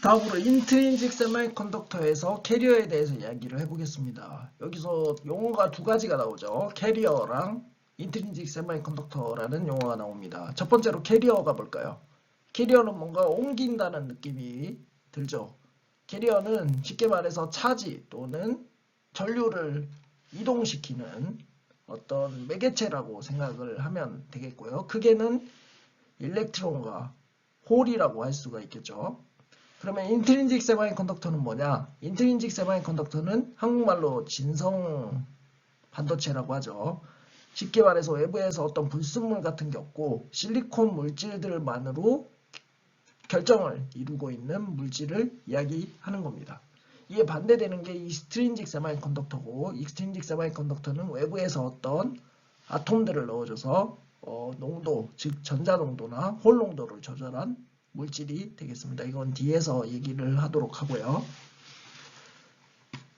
다음으로 인트린식 세미컨덕터에서 캐리어에 대해서 이야기를 해보겠습니다. 여기서 용어가 두 가지가 나오죠. 캐리어랑 인트린식 세미컨덕터라는 용어가 나옵니다. 첫 번째로 캐리어가 뭘까요? 캐리어는 뭔가 옮긴다는 느낌이 들죠. 캐리어는 쉽게 말해서 차지 또는 전류를 이동시키는 어떤 매개체라고 생각을 하면 되겠고요. 크게는 일렉트론과 홀이라고 할 수가 있겠죠. 그러면 인트린식 세미컨덕터는 뭐냐? 인트린식 세미컨덕터는 한국말로 진성 반도체라고 하죠. 쉽게 말해서 외부에서 어떤 불순물 같은 게 없고 실리콘 물질들만으로 결정을 이루고 있는 물질을 이야기하는 겁니다. 이에 반대되는 게 익스트린식 세미컨덕터고, 익스트린식 세미컨덕터는 외부에서 어떤 아톰들을 넣어줘서 농도, 즉 전자 농도나 홀 농도를 조절한 물질이 되겠습니다. 이건 뒤에서 얘기를 하도록 하고요.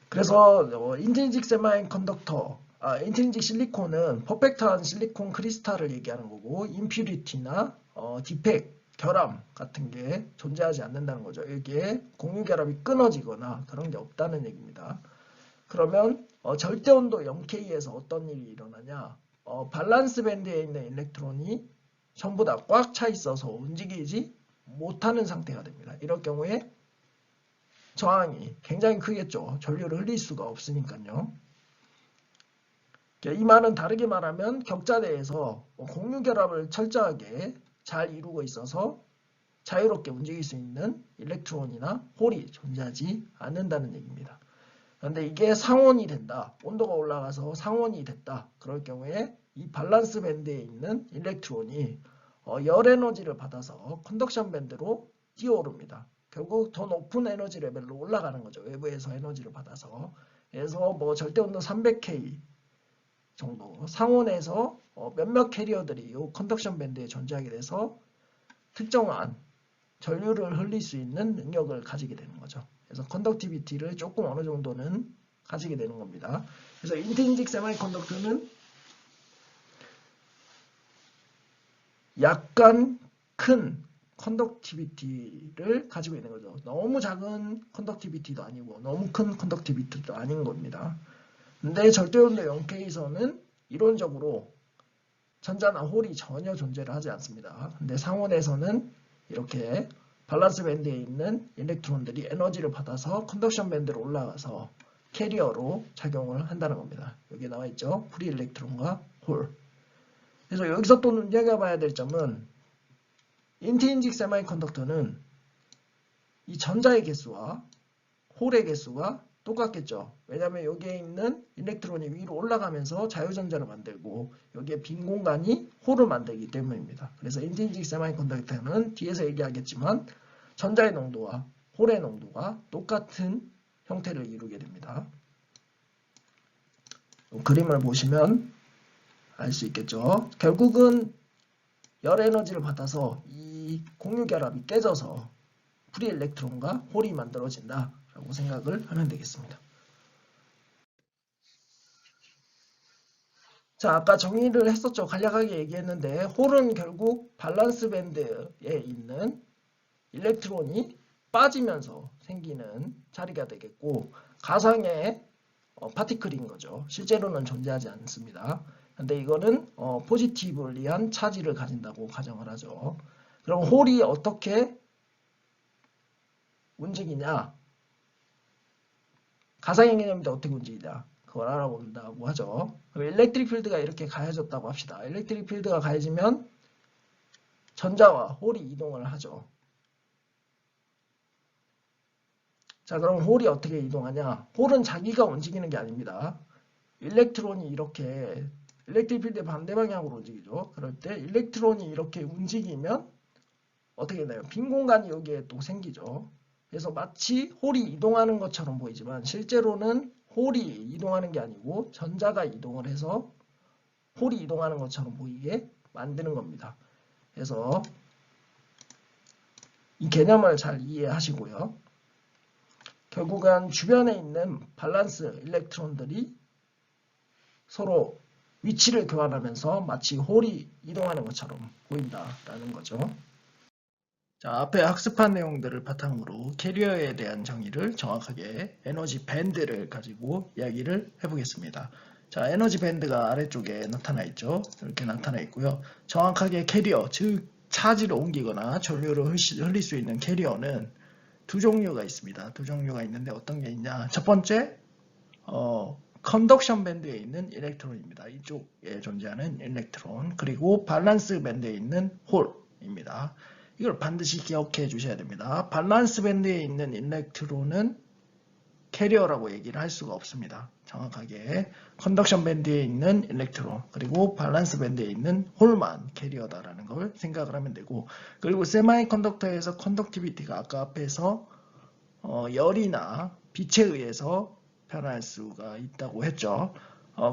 그래서 인트린식 세미컨덕터, 인트린식 실리콘은 퍼펙트한 실리콘 크리스탈을 얘기하는 거고, 임퓨리티나 디펙, 결함 같은 게 존재하지 않는다는 거죠. 이게 공유 결합이 끊어지거나 그런 게 없다는 얘기입니다. 그러면 절대 온도 0K에서 어떤 일이 일어나냐? 밸런스 밴드에 있는 일렉트론이 전부 다 꽉 차 있어서 움직이지 못하는 상태가 됩니다. 이럴 경우에 저항이 굉장히 크겠죠. 전류를 흘릴 수가 없으니까요. 이 말은 다르게 말하면 격자대에서 공유 결합을 철저하게 잘 이루고 있어서 자유롭게 움직일 수 있는 일렉트론이나 홀이 존재하지 않는다는 얘기입니다. 그런데 이게 상온이 된다. 온도가 올라가서 상온이 됐다. 그럴 경우에 이 밸런스 밴드에 있는 일렉트론이 열 에너지를 받아서 컨덕션 밴드로 뛰어오릅니다. 결국 더 높은 에너지 레벨로 올라가는 거죠. 외부에서 에너지를 받아서. 그래서 뭐 절대 온도 300K 정도 상온에서 몇몇 캐리어들이 이 컨덕션 밴드에 존재하게 돼서 특정한 전류를 흘릴 수 있는 능력을 가지게 되는 거죠. 그래서 컨덕티비티를 조금 어느 정도는 가지게 되는 겁니다. 그래서 인트린식 세미컨덕터는 약간 큰 컨덕티비티를 가지고 있는 거죠. 너무 작은 컨덕티비티도 아니고 너무 큰 컨덕티비티도 아닌 겁니다. 근데 절대온도 0K에서는 이론적으로 전자나 홀이 전혀 존재를 하지 않습니다. 근데 상온에서는 이렇게 밸런스 밴드에 있는 일렉트론들이 에너지를 받아서 컨덕션 밴드로 올라가서 캐리어로 작용을 한다는 겁니다. 여기 나와 있죠. 프리 일렉트론과 홀. 그래서 여기서 또 눈여겨봐야 될 점은 인트린식 세미컨덕터는 이 전자의 개수와 홀의 개수가 똑같겠죠. 왜냐하면 여기에 있는 일렉트론이 위로 올라가면서 자유전자를 만들고 여기에 빈 공간이 홀을 만들기 때문입니다. 그래서 인트린식 세미컨덕터는 뒤에서 얘기하겠지만 전자의 농도와 홀의 농도가 똑같은 형태를 이루게 됩니다. 그림을 보시면 알 수 있겠죠. 결국은 열 에너지를 받아서 이 공유 결합이 깨져서 프리 일렉트론과 홀이 만들어진다 라고 생각을 하면 되겠습니다. 자, 아까 정리를 했었죠. 간략하게 얘기했는데 홀은 결국 밸런스 밴드에 있는 일렉트론이 빠지면서 생기는 자리가 되겠고 가상의 파티클인 거죠. 실제로는 존재하지 않습니다. 근데 이거는 포지티브리한 차지를 가진다고 가정을 하죠. 그럼 홀이 어떻게 움직이냐? 가상의 개념인데 어떻게 움직이냐? 그걸 알아본다고 하죠. 그럼 일렉트릭 필드가 이렇게 가해졌다고 합시다. 일렉트릭 필드가 가해지면 전자와 홀이 이동을 하죠. 자, 그럼 홀이 어떻게 이동하냐? 홀은 자기가 움직이는 게 아닙니다. 일렉트론이 이렇게 일렉트릭 필드의 반대 방향으로 움직이죠. 그럴 때 일렉트론이 이렇게 움직이면 어떻게 되나요? 빈 공간이 여기에 또 생기죠. 그래서 마치 홀이 이동하는 것처럼 보이지만 실제로는 홀이 이동하는 게 아니고 전자가 이동을 해서 홀이 이동하는 것처럼 보이게 만드는 겁니다. 그래서 이 개념을 잘 이해하시고요. 결국은 주변에 있는 밸런스 일렉트론들이 서로 위치를 교환하면서 마치 홀이 이동하는 것처럼 보인다라는 거죠. 자, 앞에 학습한 내용들을 바탕으로 캐리어에 대한 정의를 정확하게 에너지 밴드를 가지고 이야기를 해보겠습니다. 자, 에너지 밴드가 아래쪽에 나타나 있죠. 이렇게 나타나 있고요. 정확하게 캐리어, 즉 차지를 옮기거나 전류를 흘릴 수 있는 캐리어는 두 종류가 있습니다. 두 종류가 있는데 어떤 게 있냐? 첫 번째, 컨덕션 밴드에 있는 일렉트론입니다. 이쪽에 존재하는 일렉트론, 그리고 밸런스 밴드에 있는 홀입니다. 이걸 반드시 기억해 주셔야 됩니다. 밸런스 밴드에 있는 일렉트론은 캐리어라고 얘기를 할 수가 없습니다. 정확하게 컨덕션 밴드에 있는 일렉트론, 그리고 밸런스 밴드에 있는 홀만 캐리어다라는 걸 생각을 하면 되고, 그리고 세마이 컨덕터에서 컨덕티비티가 아까 앞에서 열이나 빛에 의해서 변할 수가 있다고 했죠.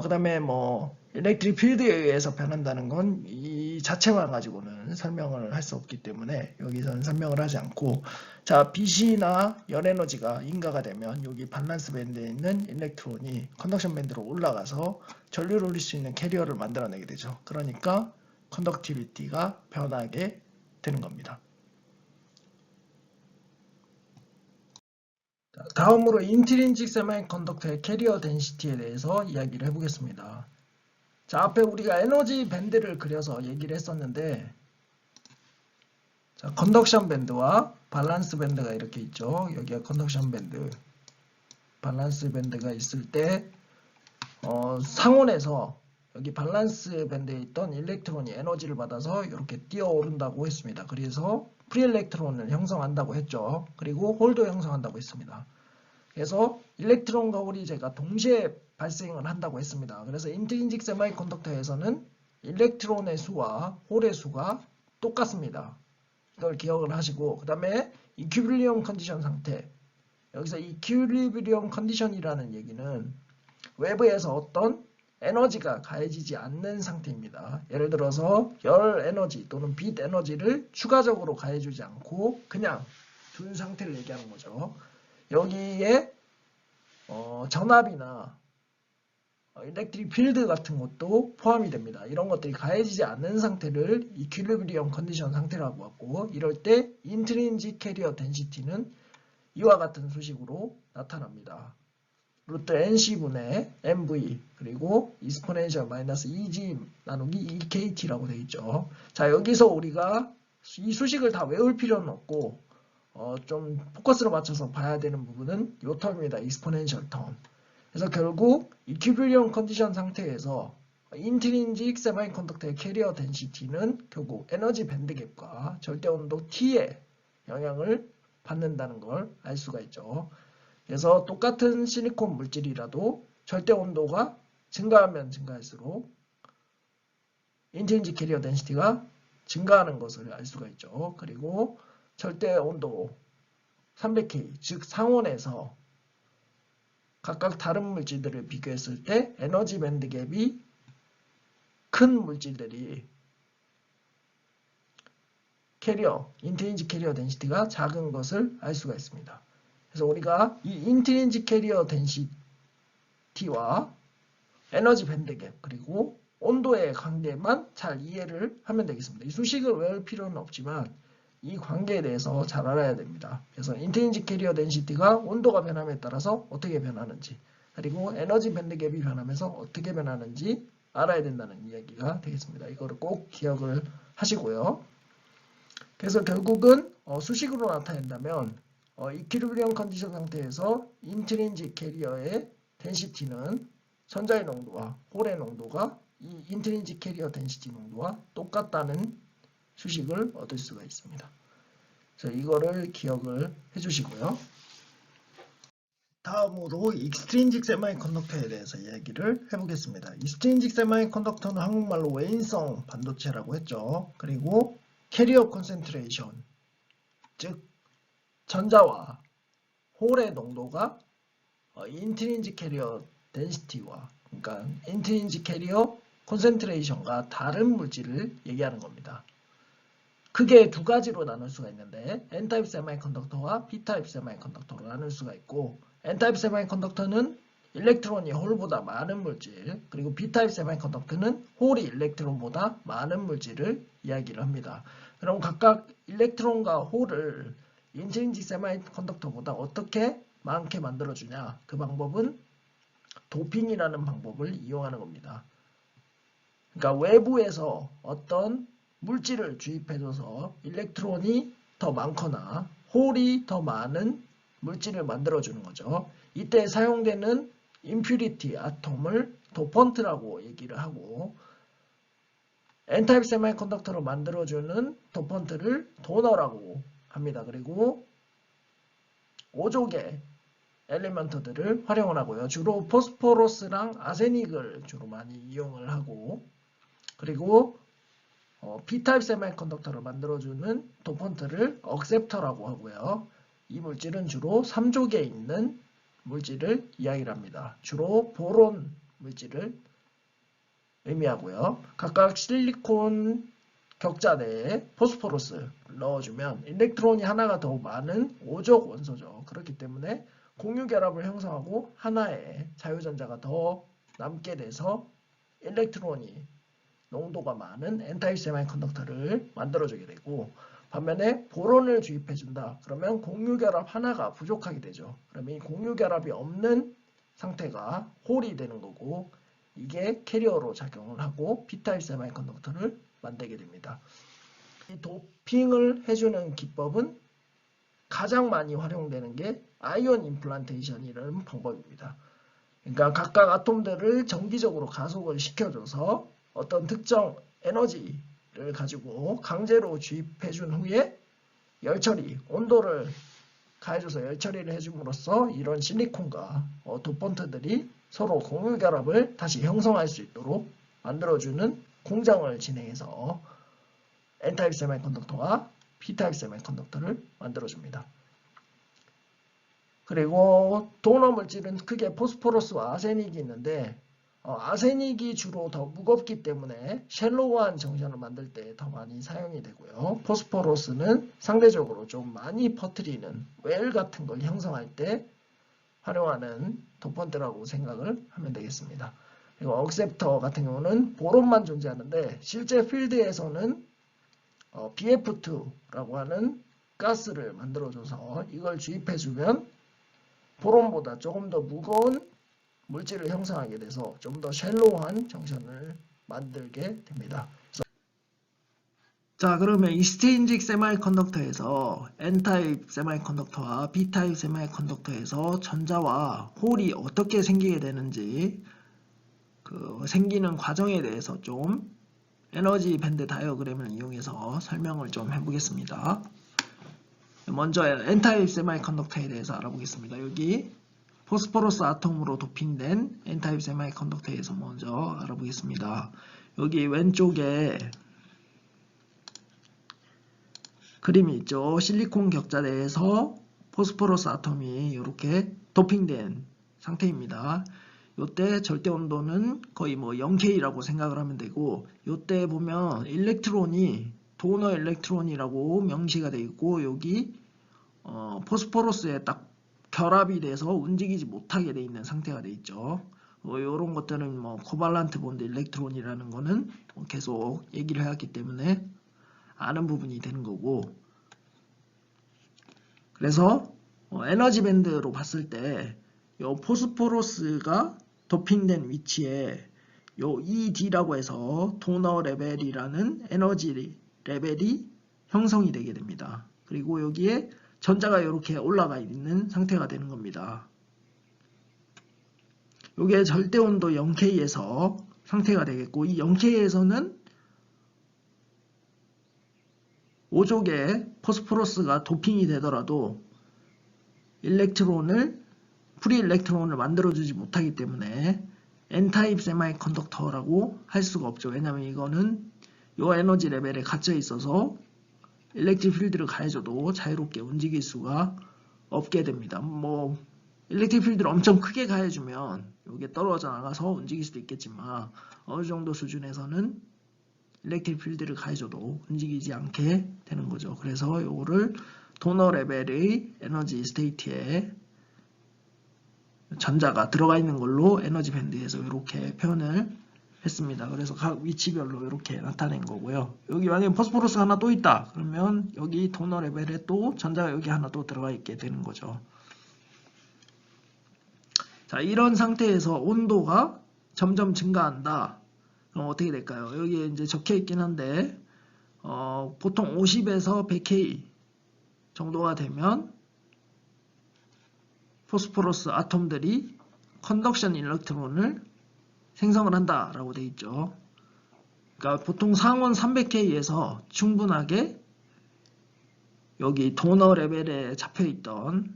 그 다음에 뭐 일렉트릭 필드에 의해서 변한다는 건 이 자체만 가지고는 설명을 할 수 없기 때문에 여기서는 설명을 하지 않고, 자, 빛이나 열 에너지가 인가가 되면 여기 밸런스 밴드에 있는 일렉트론이 컨덕션 밴드로 올라가서 전류를 올릴 수 있는 캐리어를 만들어내게 되죠. 그러니까 컨덕티비티가 변하게 되는 겁니다. 다음으로 인트린식 세미컨덕터의 캐리어 덴시티에 대해서 이야기를 해보겠습니다. 자, 앞에 우리가 에너지 밴드를 그려서 얘기를 했었는데, 자, 컨덕션 밴드와 밸런스 밴드가 이렇게 있죠. 여기가 컨덕션 밴드, 밸런스 밴드가 있을 때 상온에서 여기 밸런스 밴드에 있던 일렉트론이 에너지를 받아서 이렇게 뛰어오른다고 했습니다. 그래서 프리 일렉트론을 형성한다고 했죠. 그리고 홀도 형성한다고 했습니다. 그래서 일렉트론과 홀이 동시에 발생을 한다고 했습니다. 그래서 인트린식 세미컨덕터에서는 일렉트론의 수와 홀의 수가 똑같습니다. 이걸 기억을 하시고, 그 다음에 이퀴빌리엄 컨디션 상태, 여기서 이퀴빌리엄 컨디션이라는 얘기는 외부에서 어떤 에너지가 가해지지 않는 상태입니다. 예를 들어서 열 에너지 또는 빛 에너지를 추가적으로 가해주지 않고 그냥 둔 상태를 얘기하는 거죠. 여기에 전압이나 일렉트릭 필드 같은 것도 포함이 됩니다. 이런 것들이 가해지지 않는 상태를 이퀴리브리엄 컨디션 상태라고 하고, 이럴 때 인트린식 캐리어 덴시티는 이와 같은 수식으로 나타납니다. 루트 NC분의 MV 그리고 이스포넨셜 마이너스 EG 나누기 EKT라고 되어 있죠. 자, 여기서 우리가 이 수식을 다 외울 필요는 없고 좀 포커스를 맞춰서 봐야 되는 부분은 이 텀입니다. 익스포넨셜 텀. 그래서 결국 이퀴빌리엄 컨디션 상태에서 인트린직 세미컨덕터의 캐리어 덴시티는 결국 에너지 밴드갭과 절대 온도 T의 영향을 받는다는 걸 알 수가 있죠. 그래서 똑같은 실리콘 물질이라도 절대 온도가 증가하면 증가할수록 인트린직 캐리어 덴시티가 증가하는 것을 알 수가 있죠. 그리고 절대 온도 300K, 즉 상온에서 각각 다른 물질들을 비교했을 때 에너지 밴드 갭이 큰 물질들이 인트린직 캐리어 덴시티가 작은 것을 알 수가 있습니다. 그래서 우리가 이 인트린직 캐리어 덴시티와 에너지 밴드 갭 그리고 온도의 관계만 잘 이해를 하면 되겠습니다. 이 수식을 외울 필요는 없지만 이 관계에 대해서 잘 알아야 됩니다. 그래서 인트린식 캐리어 덴시티가 온도가 변함에 따라서 어떻게 변하는지, 그리고 에너지 밴드 갭이 변하면서 어떻게 변하는지 알아야 된다는 이야기가 되겠습니다. 이거를 꼭 기억을 하시고요. 그래서 결국은 수식으로 나타낸다면 이퀴리브리엄 컨디션 상태에서 인트린식 캐리어의 덴시티는 전자의 농도와 홀의 농도가 이 인트린식 캐리어 덴시티 농도와 똑같다는 수식을 얻을 수가 있습니다. 그래서 이거를 기억을 해주시고요. 다음으로 익스트린직 세미컨덕터에 대해서 이야기를 해보겠습니다. 익스트린직 세미컨덕터는 한국말로 외인성 반도체라고 했죠. 그리고 캐리어 콘센트레이션, 즉 전자와 홀의 농도가 인트린직 캐리어 덴시티와, 그러니까 인트린직 캐리어 콘센트레이션과 다른 물질을 얘기하는 겁니다. 크게 두 가지로 나눌 수가 있는데 N타입 세미컨덕터와 P타입 세미컨덕터로 나눌 수가 있고, N타입 세미컨덕터는 일렉트론이 홀보다 많은 물질, 그리고 B타입 세미컨덕터는 홀이 일렉트론보다 많은 물질을 이야기를 합니다. 그럼 각각 일렉트론과 홀을 인트린식 세미컨덕터보다 어떻게 많게 만들어주냐? 그 방법은 도핑이라는 방법을 이용하는 겁니다. 그러니까 외부에서 어떤 물질을 주입해줘서 일렉트론이 더 많거나 홀이 더 많은 물질을 만들어주는 거죠. 이때 사용되는 임퓨리티 아톰을 도펀트라고 얘기를 하고, N타입 세미컨덕터로 만들어주는 도펀트를 도너라고 합니다. 그리고 5족의 엘리먼트들을 활용을 하고요. 주로 포스포러스랑 아세닉을 주로 많이 이용을 하고, 그리고 B타입 세미컨덕터를 만들어주는 도펀트를 억셉터라고 하고요. 이 물질은 주로 3족에 있는 물질을 이야기를 합니다. 주로 보론 물질을 의미하고요. 각각 실리콘 격자 내에 포스포러스를 넣어주면 일렉트론이 하나가 더 많은 5족 원소죠. 그렇기 때문에 공유결합을 형성하고 하나의 자유전자가 더 남게 돼서 일렉트론이 농도가 많은 N타입 세미컨덕터를 만들어주게 되고, 반면에 보론을 주입해준다. 그러면 공유결합 하나가 부족하게 되죠. 그러면 이 공유결합이 없는 상태가 홀이 되는 거고, 이게 캐리어로 작용을 하고 B타입 세미컨덕터를 만들게 됩니다. 이 도핑을 해주는 기법은 가장 많이 활용되는 게 아이온 임플란테이션이라는 방법입니다. 그러니까 각각 아톰들을 정기적으로 가속을 시켜줘서 어떤 특정 에너지를 가지고 강제로 주입해준 후에 열처리, 온도를 가해줘서 열처리를 해줌으로써 이런 실리콘과 도펀트들이 서로 공유결합을 다시 형성할 수 있도록 만들어주는 공정을 진행해서 N타입 세미컨덕터와 P타입 세미컨덕터를 만들어줍니다. 그리고 도너 물질은 크게 포스포러스와 아세닉이 있는데, 아세닉이 주로 더 무겁기 때문에 쉘로우한 정션을 만들 때 더 많이 사용이 되고요. 포스포러스는 상대적으로 좀 많이 퍼뜨리는 웰 같은 걸 형성할 때 활용하는 도펀트라고 생각을 하면 되겠습니다. 그리고 억셉터 같은 경우는 보론만 존재하는데 실제 필드에서는 BF2라고 하는 가스를 만들어줘서 이걸 주입해주면 보론보다 조금 더 무거운 물질을 형성하게 돼서 좀 더 쉘로우한 정션을 만들게 됩니다. 자, 그러면 익스체인직 세미컨덕터에서 N타입 세미컨덕터와 B타입 세미컨덕터에서 전자와 홀이 어떻게 생기게 되는지, 그 생기는 과정에 대해서 좀 에너지 밴드 다이어그램을 이용해서 설명을 좀 해보겠습니다. 먼저 N타입 세미컨덕터에 대해서 알아보겠습니다. 여기 포스포러스 아톰으로 도핑된 N타입 세미컨덕터에서 먼저 알아보겠습니다. 여기 왼쪽에 그림이 있죠. 실리콘 격자 내에서 포스포러스 아톰이 이렇게 도핑된 상태입니다. 이때 절대 온도는 거의 뭐 0K라고 생각을 하면 되고, 이때 보면 일렉트론이 도너 일렉트론이라고 명시가 되어 있고, 여기 포스포러스에 딱 결합이 돼서 움직이지 못하게 되어 있는 상태가 되어 있죠. 이런 것들은 뭐 코발란트 본드 일렉트론이라는 거는 계속 얘기를 해왔기 때문에 아는 부분이 되는 거고, 그래서 에너지 밴드로 봤을 때 이 포스포러스가 도핑된 위치에 요 ED라고 해서 도너 레벨이라는 에너지 레벨이 형성이 되게 됩니다. 그리고 여기에 전자가 이렇게 올라가 있는 상태가 되는 겁니다. 이게 절대 온도 0K에서 상태가 되겠고, 이 0K에서는 5족의 포스포러스가 도핑이 되더라도 프리 일렉트론을 만들어주지 못하기 때문에 N타입 세미컨덕터라고 할 수가 없죠. 왜냐하면 이거는 이 에너지 레벨에 갇혀 있어서 일렉트릭 필드를 가해줘도 자유롭게 움직일 수가 없게 됩니다. 뭐 일렉트릭 필드를 엄청 크게 가해주면 이게 떨어져 나가서 움직일 수도 있겠지만, 어느 정도 수준에서는 일렉트릭 필드를 가해줘도 움직이지 않게 되는 거죠. 그래서 이거를 도너 레벨의 에너지 스테이트에 전자가 들어가 있는 걸로 에너지 밴드에서 이렇게 표현을 했습니다. 그래서 각 위치별로 이렇게 나타낸 거고요. 여기 만약에 포스포러스가 하나 또 있다. 그러면 여기 도너 레벨에 또 전자가 여기 하나 또 들어가 있게 되는 거죠. 자, 이런 상태에서 온도가 점점 증가한다. 그럼 어떻게 될까요? 여기에 이제 적혀 있긴 한데 보통 50에서 100K 정도가 되면 포스포러스 아톰들이 컨덕션 일렉트론을 생성을 한다라고 되어 있죠. 그러니까 보통 상온 300K에서 충분하게 여기 도너 레벨에 잡혀있던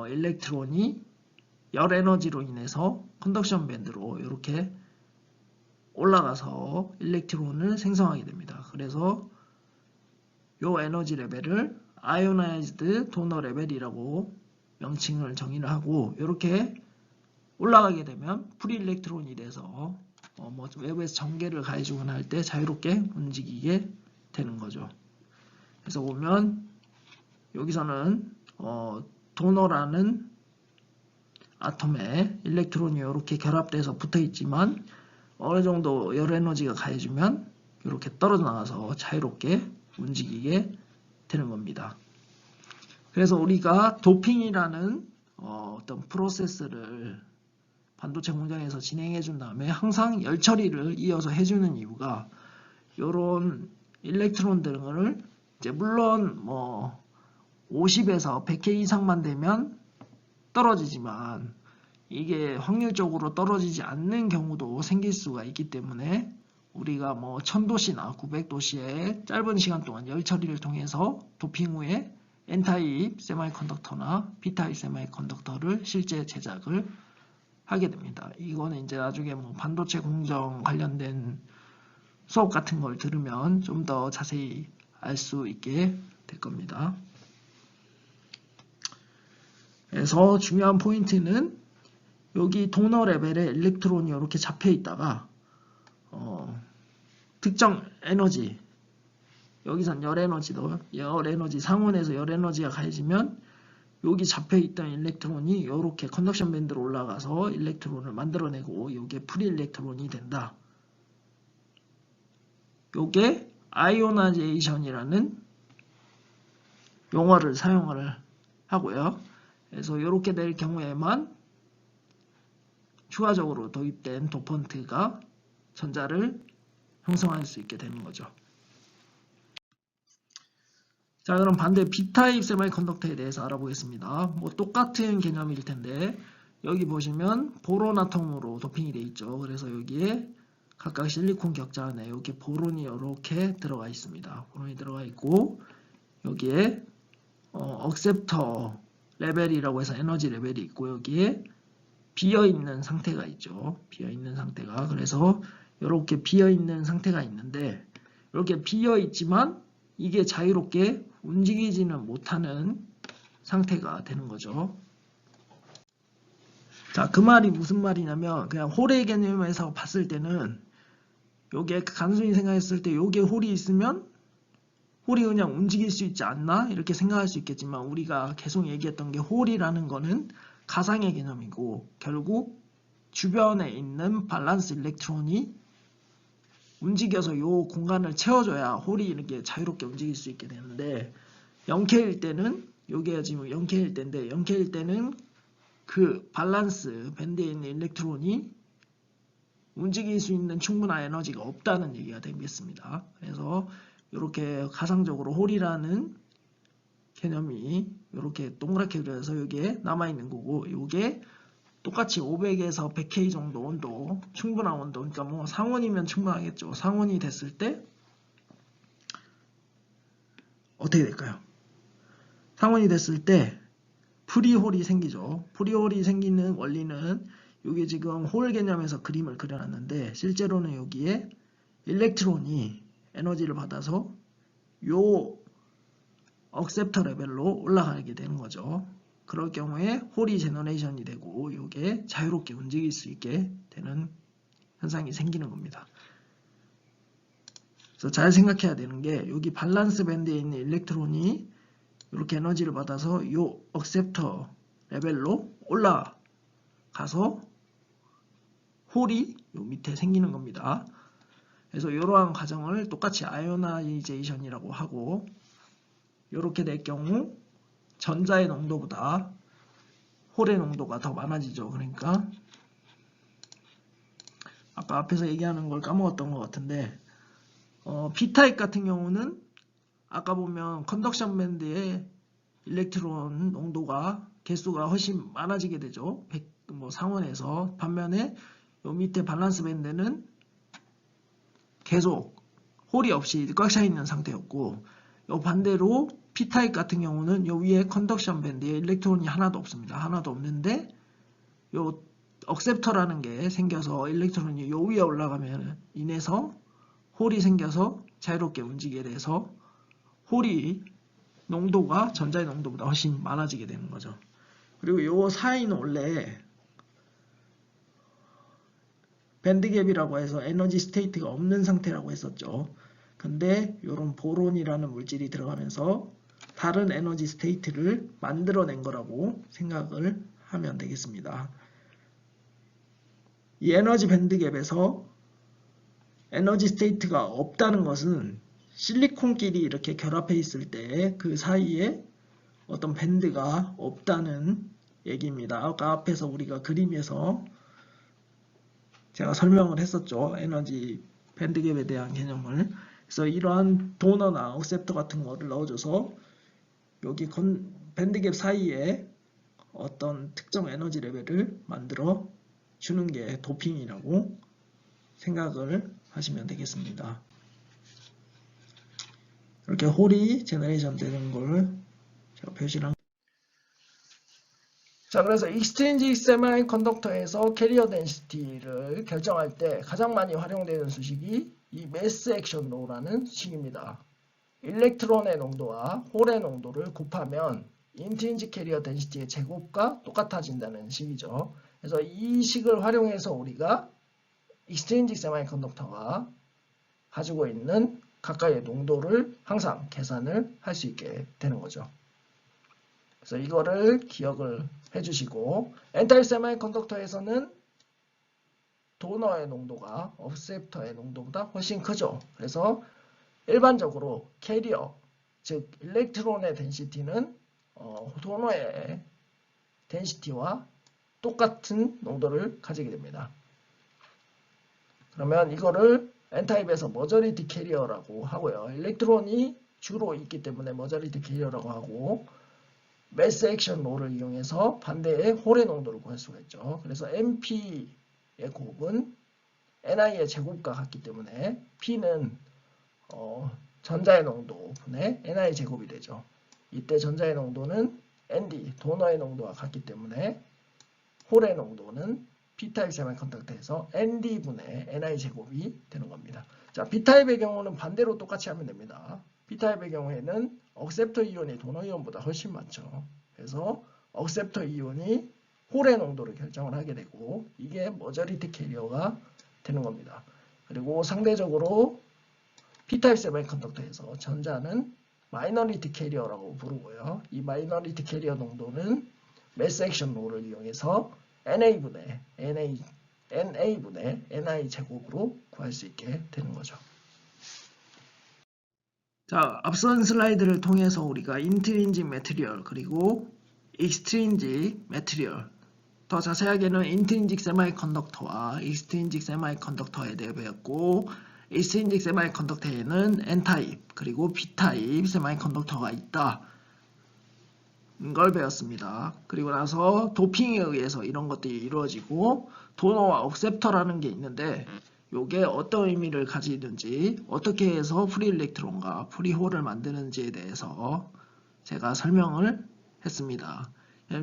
일렉트론이 열 에너지로 인해서 컨덕션 밴드로 이렇게 올라가서 일렉트론을 생성하게 됩니다. 그래서 이 에너지 레벨을 아이오나이즈드 도너 레벨이라고 명칭을 정의를 하고, 이렇게 올라가게 되면 프리 일렉트론이 돼서 외부에서 전개를 가해주거나 할 때 자유롭게 움직이게 되는 거죠. 그래서 보면 여기서는 도너라는 아톰에 일렉트론이 이렇게 결합돼서 붙어 있지만 어느 정도 열 에너지가 가해주면 이렇게 떨어져 나가서 자유롭게 움직이게 되는 겁니다. 그래서 우리가 도핑이라는 어떤 프로세스를 반도체 공장에서 진행해 준 다음에 항상 열 처리를 이어서 해주는 이유가, 이런 일렉트론들을 이제 물론 50에서 100K 이상만 되면 떨어지지만 이게 확률적으로 떨어지지 않는 경우도 생길 수가 있기 때문에 우리가 1000도씨나 900도씨의 짧은 시간 동안 열 처리를 통해서 도핑 후에 N타입 세미컨덕터나 P타입 세미컨덕터를 실제 제작을 하게 됩니다. 이거는 이제 나중에 반도체 공정 관련된 수업 같은 걸 들으면 좀 더 자세히 알 수 있게 될 겁니다. 그래서 중요한 포인트는 여기 도너 레벨에 일렉트론이 이렇게 잡혀 있다가 특정 에너지, 여기선 열 에너지 상온에서 열 에너지가 가해지면 여기 잡혀있던 일렉트론이 이렇게 컨덕션 밴드로 올라가서 일렉트론을 만들어내고 이게 프리 일렉트론이 된다. 이게 아이오나이제이션이라는 용어를 사용을 하고요. 그래서 이렇게 될 경우에만 추가적으로 도입된 도펀트가 전자를 형성할 수 있게 되는 거죠. 자, 그럼 반대 B타입 세미컨덕터에 대해서 알아보겠습니다. 똑같은 개념일 텐데 여기 보시면 보론 아톰으로 도핑이 되어 있죠. 그래서 여기에 각각 실리콘 격자 안에 이렇게 보론이 이렇게 들어가 있습니다. 보론이 들어가 있고 여기에 억셉터 레벨이라고 해서 에너지 레벨이 있고 여기에 비어있는 상태가 있죠. 비어있는 상태가. 그래서 이렇게 비어있는 상태가 있는데 이렇게 비어있지만 이게 자유롭게 움직이지는 못하는 상태가 되는 거죠. 자, 그 말이 무슨 말이냐면 그냥 홀의 개념에서 봤을 때는 요게 간순히 생각했을 때 요게 홀이 있으면 홀이 그냥 움직일 수 있지 않나 이렇게 생각할 수 있겠지만, 우리가 계속 얘기했던 게 홀이라는 거는 가상의 개념이고 결국 주변에 있는 밸런스 일렉트론이 움직여서 요 공간을 채워줘야 홀이 이렇게 자유롭게 움직일 수 있게 되는데, 0K일 때는 요게 지금 0K일 때인데 0K일 때는 그 밸런스 밴드에 있는 일렉트론이 움직일 수 있는 충분한 에너지가 없다는 얘기가 되겠습니다. 그래서 이렇게 가상적으로 홀이라는 개념이 이렇게 동그랗게 그려서 여기에 남아있는 거고, 이게 똑같이 500에서 100K 정도 온도, 충분한 온도, 그러니까 상온이면 충분하겠죠. 상온이 됐을 때 어떻게 될까요? 상온이 됐을 때 프리홀이 생기죠. 프리홀이 생기는 원리는 여기 지금 홀 개념에서 그림을 그려놨는데 실제로는 여기에 일렉트론이 에너지를 받아서 요 억셉터 레벨로 올라가게 되는 거죠. 그럴 경우에 홀이 제너레이션이 되고 이게 자유롭게 움직일 수 있게 되는 현상이 생기는 겁니다. 그래서 잘 생각해야 되는 게 여기 밸런스 밴드에 있는 일렉트론이 이렇게 에너지를 받아서 이 억셉터 레벨로 올라가서 홀이 요 밑에 생기는 겁니다. 그래서 이러한 과정을 똑같이 아이오나이제이션이라고 하고, 이렇게 될 경우 전자의 농도보다 홀의 농도가 더 많아지죠. 그러니까 아까 앞에서 얘기하는 걸 까먹었던 것 같은데, B타입 같은 경우는 아까 보면 컨덕션 밴드의 일렉트론 농도가 개수가 훨씬 많아지게 되죠. 100, 상원에서. 반면에 요 밑에 밸런스 밴드는 계속 홀이 없이 꽉 차 있는 상태였고, 요 반대로 P타입 같은 경우는 요 위에 컨덕션 밴드에 일렉트론이 하나도 없습니다. 하나도 없는데 요 억셉터라는 게 생겨서 일렉트론이 요 위에 올라가면 인해서 홀이 생겨서 자유롭게 움직이게 돼서 홀이 농도가 전자의 농도보다 훨씬 많아지게 되는 거죠. 그리고 요 사이는 원래 밴드갭이라고 해서 에너지 스테이트가 없는 상태라고 했었죠. 근데 요런 보론이라는 물질이 들어가면서 다른 에너지 스테이트를 만들어낸 거라고 생각을 하면 되겠습니다. 이 에너지 밴드갭에서 에너지 스테이트가 없다는 것은 실리콘끼리 이렇게 결합해 있을 때 그 사이에 어떤 밴드가 없다는 얘기입니다. 아까 앞에서 우리가 그림에서 제가 설명을 했었죠. 에너지 밴드갭에 대한 개념을. 그래서 이러한 도너나 억셉터 같은 거를 넣어줘서 여기 밴드갭 사이에 어떤 특정 에너지 레벨을 만들어 주는 게 도핑이라고 생각을 하시면 되겠습니다. 이렇게 홀이 제너레이션 되는 걸 제가 표시를 한. 자, 그래서 익스트린직 세마이 컨덕터에서 캐리어 덴시티를 결정할 때 가장 많이 활용되는 수식이 이 매스 액션 로라는 수식입니다. 일렉트론의 농도와 홀의 농도를 곱하면 인트린직 캐리어 덴시티의 제곱과 똑같아진다는 식이죠. 그래서 이 식을 활용해서 우리가 익스트린직 세마이 컨덕터가 가지고 있는 각각의 농도를 항상 계산을 할 수 있게 되는 거죠. 그래서 이거를 기억을 해주시고, 엔타일 세마이 컨덕터에서는 도너의 농도가 억셉터의 농도보다 훨씬 크죠. 그래서 일반적으로 캐리어, 즉 일렉트론의 덴시티는 도너의 덴시티와 똑같은 농도를 가지게 됩니다. 그러면 이거를 N타입에서 머저리티 캐리어라고 하고요. 일렉트론이 주로 있기 때문에 머저리티 캐리어라고 하고, 매스 액션 롤을 이용해서 반대의 홀의 농도를 구할 수가 있죠. 그래서 MP의 곱은 NI의 제곱과 같기 때문에 P는 전자의 농도 분의 NI 제곱이 되죠. 이때 전자의 농도는 ND, 도너의 농도와 같기 때문에 홀의 농도는 P타입 세마이컨덕터에서 ND분의 NI 제곱이 되는 겁니다. 자, B타입의 경우는 반대로 똑같이 하면 됩니다. B타입의 경우에는 억셉터 이온이 도너 이온보다 훨씬 많죠. 그래서 억셉터 이온이 홀의 농도를 결정을 하게 되고, 이게 머저리티 캐리어가 되는 겁니다. 그리고 상대적으로 P타입 세마이컨덕터에서 전자는 마이너리티 캐리어라고 부르고요. 이 마이너리티 캐리어 농도는 매스 액션 롤을 이용해서 NA분의 NI 제곱으로 구할 수 있게 되는 거죠. 자, 앞선 슬라이드를 통해서 우리가 인트린직 매트리얼 그리고 익스트린직 매트리얼, 더 자세하게는 인트린직 세마이컨덕터와 익스트린직 세마이컨덕터에 대해 배웠고, 익스트린직 세마이컨덕터에는 N타입 그리고 B타입 세마이컨덕터가 있다 걸 배웠습니다. 그리고 나서 도핑에 의해서 이런 것들이 이루어지고, 도너와 억셉터라는 게 있는데 요게 어떤 의미를 가지는지, 어떻게 해서 프리 일렉트론과 프리 홀을 만드는지에 대해서 제가 설명을 했습니다.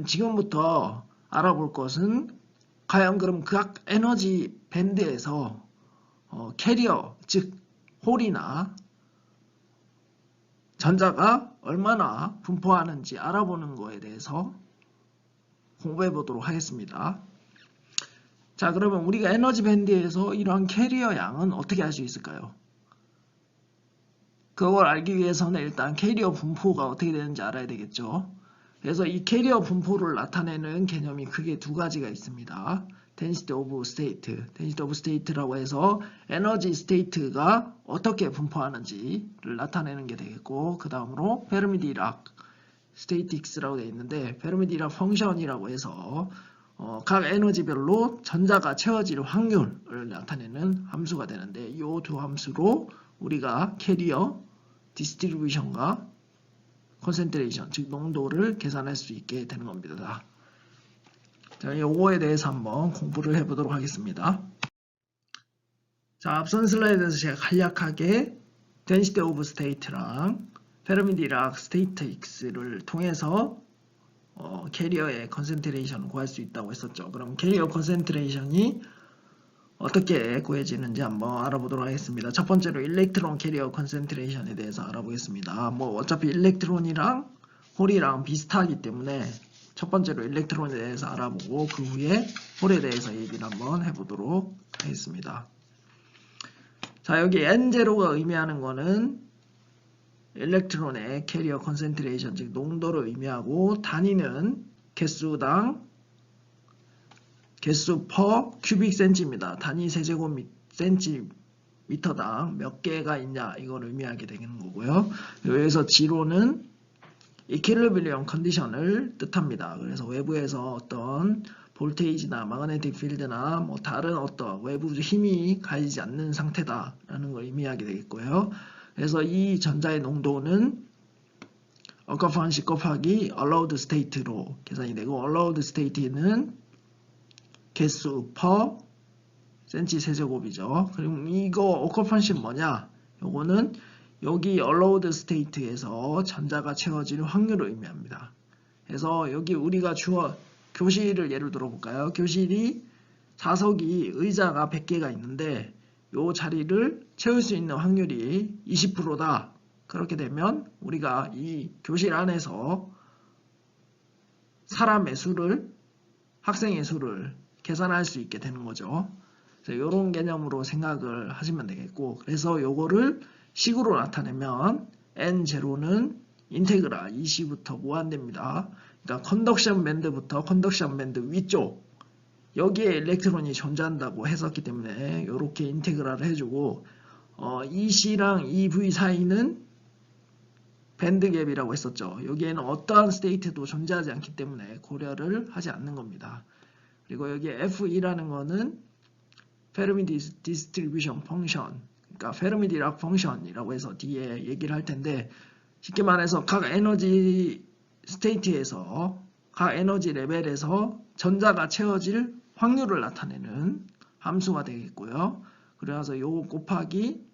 지금부터 알아볼 것은 과연 그럼 각 에너지 밴드에서 캐리어, 즉 홀이나 전자가 얼마나 분포하는지 알아보는 거에 대해서 공부해 보도록 하겠습니다. 자, 그러면 우리가 에너지 밴드에서 이러한 캐리어 양은 어떻게 알 수 있을까요? 그걸 알기 위해서는 일단 캐리어 분포가 어떻게 되는지 알아야 되겠죠. 그래서 이 캐리어 분포를 나타내는 개념이 크게 두 가지가 있습니다. density of state, density of state라고 해서 에너지 스테이트가 어떻게 분포하는지를 나타내는 게 되겠고, 그 다음으로 페르미디락 스테이틱스라고 되어 있는데, 페르미디락 펑션이라고 해서 각 에너지별로 전자가 채워질 확률을 나타내는 함수가 되는데, 이 두 함수로 우리가 캐리어 디스트리뷰션과 컨센트레이션, 즉 농도를 계산할 수 있게 되는 겁니다. 자, 요거에 대해서 한번 공부를 해보도록 하겠습니다. 자, 앞선 슬라이드에서 제가 간략하게 density of state랑 페르미디락 스테이틱스를 통해서 캐리어의 컨센트레이션을 구할 수 있다고 했었죠. 그럼 캐리어 컨센트레이션이 어떻게 구해지는지 한번 알아보도록 하겠습니다. 첫 번째로 일렉트론 캐리어 컨센트레이션에 대해서 알아보겠습니다. 뭐 어차피 일렉트론이랑 홀이랑 비슷하기 때문에 첫 번째로 일렉트론에 대해서 알아보고 그 후에 홀에 대해서 얘기를 한번 해보도록 하겠습니다. 자, 여기 N0가 의미하는 거는 일렉트론의 캐리어 컨센트레이션, 즉 농도를 의미하고, 단위는 개수당 개수 per 큐빅 센치입니다. 단위 세제곱센티미터당 몇 개가 있냐 이걸 의미하게 되는 거고요. 여기서 G로는 이퀄리브리엄 컨디션을 뜻합니다. 그래서 외부에서 어떤 볼테이지나 마그네틱 필드나 뭐 다른 어떤 외부 힘이 가해지지 않는 상태다라는 걸 의미하게 되겠고요. 그래서 이 전자의 농도는 occupancy 곱하기 allowed state로 계산이 되고, allowed state는 개수 per 센치 세제곱이죠. 그럼 이거 occupancy 뭐냐? 요거는 여기 allowed state에서 전자가 채워질 확률을 의미합니다. 그래서 여기 우리가 교실을 예를 들어 볼까요? 교실이 좌석이 의자가 100개가 있는데 요 자리를 채울 수 있는 확률이 20%다. 그렇게 되면 우리가 이 교실 안에서 사람의 수를, 학생의 수를 계산할 수 있게 되는 거죠. 그래서 이런 개념으로 생각을 하시면 되겠고, 그래서 요거를 식으로 나타내면 N0는 인테그랄 2C부터 무한대입니다. 그러니까 컨덕션 밴드부터 컨덕션 밴드 위쪽, 여기에 일렉트론이 존재한다고 했었기 때문에 이렇게 인테그랄을 해주고, EC랑 EV 사이는 밴드갭이라고 했었죠. 여기에는 어떠한 스테이트도 존재하지 않기 때문에 고려를 하지 않는 겁니다. 그리고 여기 F2라는 거는 페르미 디스트리뷰션 펑션, 그러니까 페르미 디락 펑션이라고 해서 뒤에 얘기를 할 텐데, 쉽게 말해서 각 에너지 스테이트에서, 각 에너지 레벨에서 전자가 채워질 확률을 나타내는 함수가 되겠고요. 그래서 요거 곱하기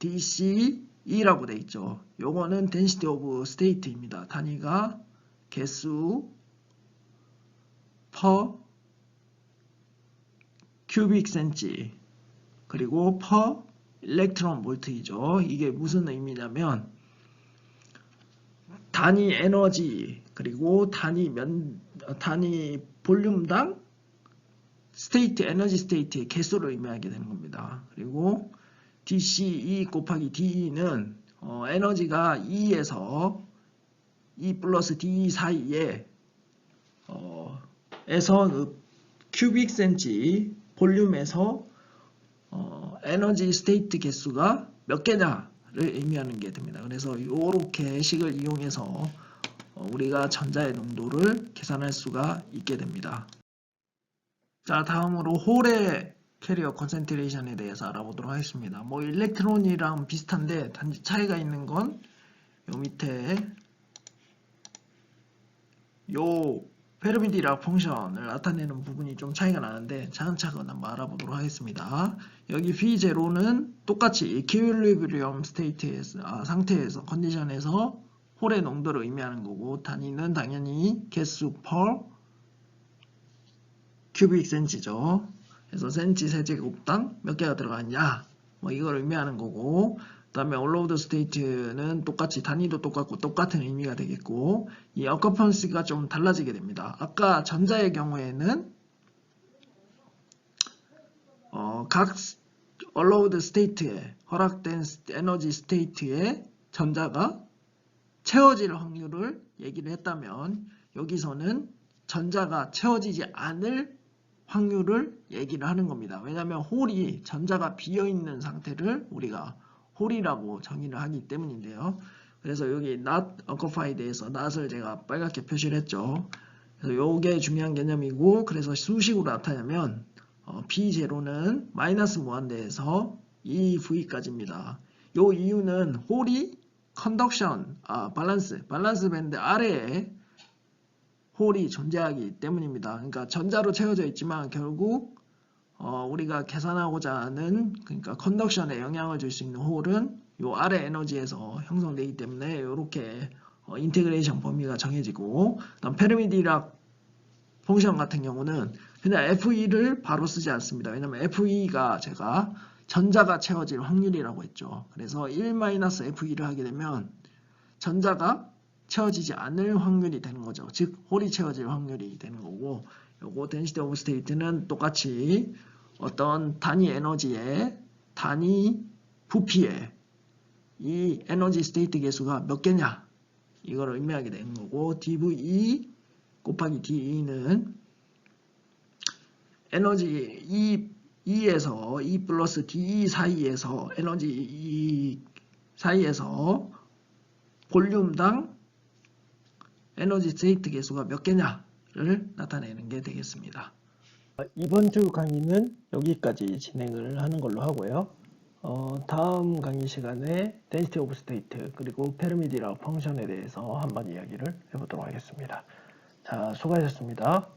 DCE라고 되어 있죠. 요거는 density of state입니다. 단위가 개수 per 큐빅 센치, 그리고 per 일렉트론 볼트이죠. 이게 무슨 의미냐면 단위 에너지, 그리고 단위 볼륨당 스테이트, 에너지 스테이트의 개수를 의미하게 되는 겁니다. 그리고 DCE 곱하기 DE는 에너지가 E에서 E 플러스 DE 사이에 에서 그 큐빅 센치 볼륨에서 에너지 스테이트 개수가 몇 개냐를 의미하는 게 됩니다. 그래서 이렇게 식을 이용해서 우리가 전자의 농도를 계산할 수가 있게 됩니다. 자, 다음으로 홀의 캐리어 컨센트레이션에 대해서 알아보도록 하겠습니다. 뭐 일렉트론이랑 비슷한데 단지 차이가 있는 건 요 밑에 요 페르미디락 펑션을 나타내는 부분이 좀 차이가 나는데 차근차근 한번 알아보도록 하겠습니다. 여기 V0는 똑같이 이퀄리브리엄 스테이트에서, 상태에서, 컨디션에서 홀의 농도를 의미하는 거고, 단위는 당연히 개수 per 큐빅 센치죠. 그래서 센치 세제곱당 몇 개가 들어가냐, 뭐 이걸 의미하는 거고, 그 다음에 allowed state는 똑같이 단위도 똑같고 똑같은 의미가 되겠고, 이 occupancy가 좀 달라지게 됩니다. 아까 전자의 경우에는 각 allowed state에, 허락된 에너지 스테이트에 전자가 채워질 확률을 얘기를 했다면 여기서는 전자가 채워지지 않을 확률을 얘기를 하는 겁니다. 왜냐하면 홀이 전자가 비어있는 상태를 우리가 홀이라고 정의를 하기 때문인데요. 그래서 여기 not occupy에서 not을 제가 빨갛게 표시를 했죠. 그래서 요게 중요한 개념이고, 그래서 수식으로 나타내면 B0는 마이너스 무한대에서 EV까지입니다. 요 이유는 홀이 컨덕션, 밸런스 밴드 아래에 홀이 존재하기 때문입니다. 그러니까 전자로 채워져 있지만 결국 우리가 계산하고자 하는, 그러니까 컨덕션에 영향을 줄 수 있는 홀은 요 아래 에너지에서 형성되기 때문에 이렇게 인테그레이션 범위가 정해지고, 그다음 페르미디락 펑션 같은 경우는 그냥 FE를 바로 쓰지 않습니다. 왜냐면 FE가 제가 전자가 채워질 확률이라고 했죠. 그래서 1-FE를 하게 되면 전자가 채워지지 않을 확률이 되는 거죠. 즉 홀이 채워질 확률이 되는 거고, 요거 density of state는 똑같이 어떤 단위 에너지의 단위 부피에 이 에너지 스테이트 개수가 몇 개냐 이걸 의미하게 되는 거고, dVE 곱하기 dE는 에너지 E에서 E 플러스 DE 사이에서 에너지 E 사이에서 볼륨당 에너지 스테이트 개수가 몇 개냐를 나타내는 게 되겠습니다. 이번 주 강의는 여기까지 진행을 하는 걸로 하고요. 다음 강의 시간에 density of state 그리고 페르미디락 펑션에 대해서 한번 이야기를 해보도록 하겠습니다. 자, 수고하셨습니다.